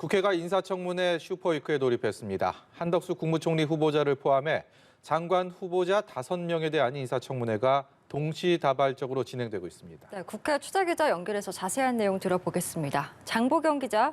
국회가 인사청문회 슈퍼위크에 돌입했습니다. 한덕수 국무총리 후보자를 포함해 장관 후보자 5명에 대한 인사청문회가 동시다발적으로 진행되고 있습니다. 네, 국회 취재기자 연결해서 자세한 내용 들어보겠습니다. 장보경 기자.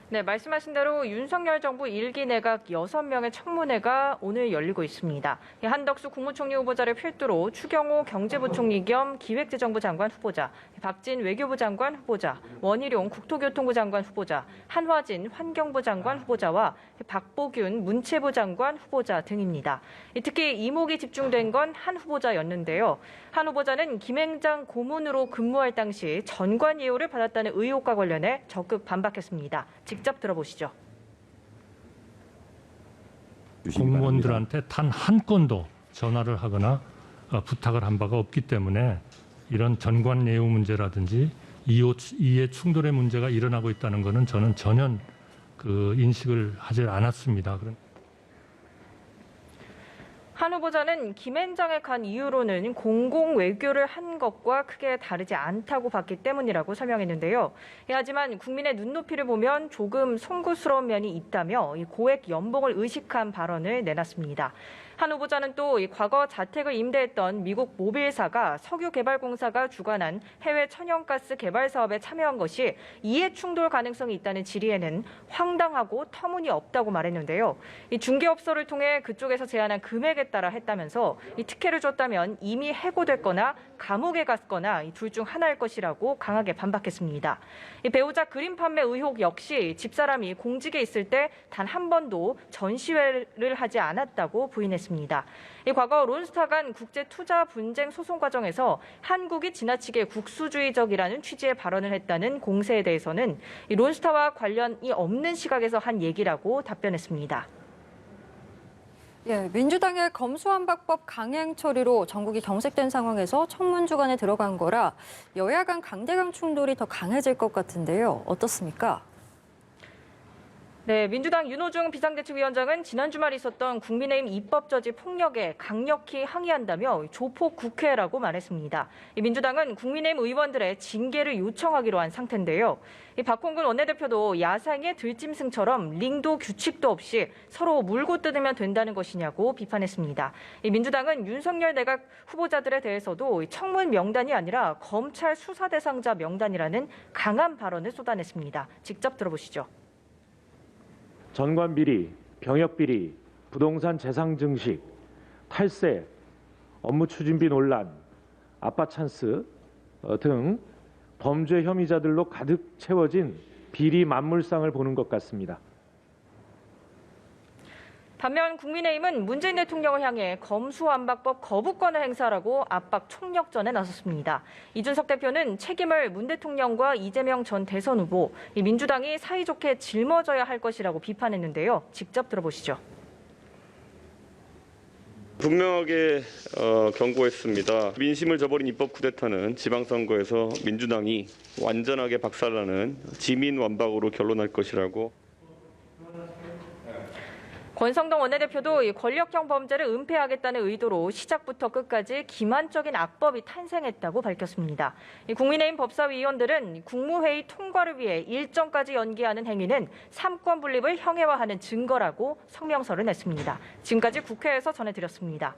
네, 말씀하신 대로 윤석열 정부 1기 내각 6명의 청문회가 오늘 열리고 있습니다. 한덕수 국무총리 후보자를 필두로 추경호 경제부총리 겸 기획재정부 장관 후보자, 박진 외교부 장관 후보자, 원희룡 국토교통부 장관 후보자, 한화진 환경부 장관 후보자와 박보균 문체부 장관 후보자 등입니다. 특히 이목이 집중된 건 한 후보자였는데요. 한 후보자는 김앤장 고문으로 근무할 당시 전관 예우를 받았다는 의혹과 관련해 적극 반박했습니다. 직접 들어보시죠. 공무원들한테 단 한 건도 전화를 하거나 부탁을 한 바가 없기 때문에 이런 전관 예우 문제라든지 이해 충돌의 문제가 일어나고 있다는 것은 저는 전혀 인식을 하지 않았습니다. 한 후보자는 김앤장에 간 이유로는 공공 외교를 한 것과 크게 다르지 않다고 봤기 때문이라고 설명했는데요. 하지만 국민의 눈높이를 보면 조금 송구스러운 면이 있다며 고액 연봉을 의식한 발언을 내놨습니다. 한 후보자는 또 과거 자택을 임대했던 미국 모빌사가 석유개발공사가 주관한 해외 천연가스 개발 사업에 참여한 것이 이해충돌 가능성이 있다는 질의에는 황당하고 터무니없다고 말했는데요. 이 중개업소를 통해 그쪽에서 제안한 금액에 따라 했다면서 이 특혜를 줬다면 이미 해고됐거나 감옥에 갔거나 둘 중 하나일 것이라고 강하게 반박했습니다. 이 배우자 그림 판매 의혹 역시 집사람이 공직에 있을 때 단 한 번도 전시회를 하지 않았다고 부인했습니다. 이 과거 론스타 간 국제 투자 분쟁 소송 과정에서 한국이 지나치게 국수주의적이라는 취지의 발언을 했다는 공세에 대해서는 이 론스타와 관련이 없는 시각에서 한 얘기라고 답변했습니다. 예, 민주당의 검수완박법 강행 처리로 전국이 경색된 상황에서 청문 주간에 들어간 거라 여야 간 강대강 충돌이 더 강해질 것 같은데요. 어떻습니까? 네, 민주당 윤호중 비상대책위원장은 지난 주말 있었던 국민의힘 입법저지 폭력에 강력히 항의한다며 조폭 국회라고 말했습니다. 민주당은 국민의힘 의원들의 징계를 요청하기로 한 상태인데요. 박홍근 원내대표도 야상의 들짐승처럼 링도 규칙도 없이 서로 물고 뜯으면 된다는 것이냐고 비판했습니다. 민주당은 윤석열 내각 후보자들에 대해서도 청문 명단이 아니라 검찰 수사 대상자 명단이라는 강한 발언을 쏟아냈습니다. 직접 들어보시죠. 전관 비리, 병역 비리, 부동산 재상 증식, 탈세, 업무 추진비 논란, 아빠 찬스 등 범죄 혐의자들로 가득 채워진 비리 만물상을 보는 것 같습니다. 반면 국민의힘은 문재인 대통령을 향해 검수완박법 거부권을 행사하라고 압박 총력전에 나섰습니다. 이준석 대표는 책임을 문 대통령과 이재명 전 대선 후보, 민주당이 사이좋게 짊어져야 할 것이라고 비판했는데요. 직접 들어보시죠. 분명하게 경고했습니다. 민심을 저버린 입법 쿠데타는 지방선거에서 민주당이 완전하게 박살나는 지민완박으로 결론날 것이라고. 권성동 원내대표도 권력형 범죄를 은폐하겠다는 의도로 시작부터 끝까지 기만적인 악법이 탄생했다고 밝혔습니다. 국민의힘 법사위원들은 국무회의 통과를 위해 일정까지 연기하는 행위는 삼권 분립을 형해화하는 증거라고 성명서를 냈습니다. 지금까지 국회에서 전해드렸습니다.